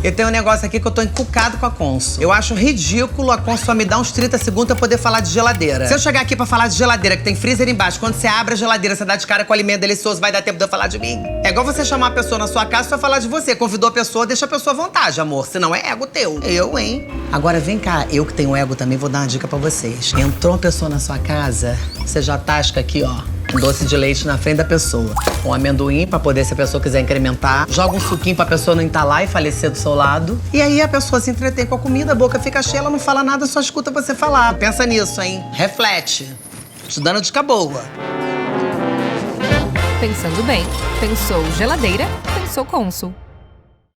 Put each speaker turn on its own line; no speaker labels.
Eu tenho um negócio aqui que eu tô encucado com a Consul. Eu acho ridículo a Consul me dar uns 30 segundos pra eu poder falar de geladeira. Se eu chegar aqui pra falar de geladeira, que tem freezer embaixo, quando você abre a geladeira, você dá de cara com alimento delicioso, vai dar tempo de eu falar de mim? É igual você chamar uma pessoa na sua casa pra falar de você. Convidou a pessoa, deixa a pessoa à vontade, amor. Senão é ego teu. Eu, hein? Agora vem cá, eu que tenho ego também, vou dar uma dica pra vocês. Entrou uma pessoa na sua casa, você já tasca aqui, ó, um doce de leite na frente da pessoa. Um amendoim pra poder, se a pessoa quiser incrementar. Joga um suquinho pra pessoa não entalar e falecer do seu lado. E aí a pessoa se entretém com a comida, a boca fica cheia, ela não fala nada, só escuta você falar. Pensa nisso, hein? Reflete. Te dando dica boa.
Pensando bem, pensou geladeira, pensou Consul.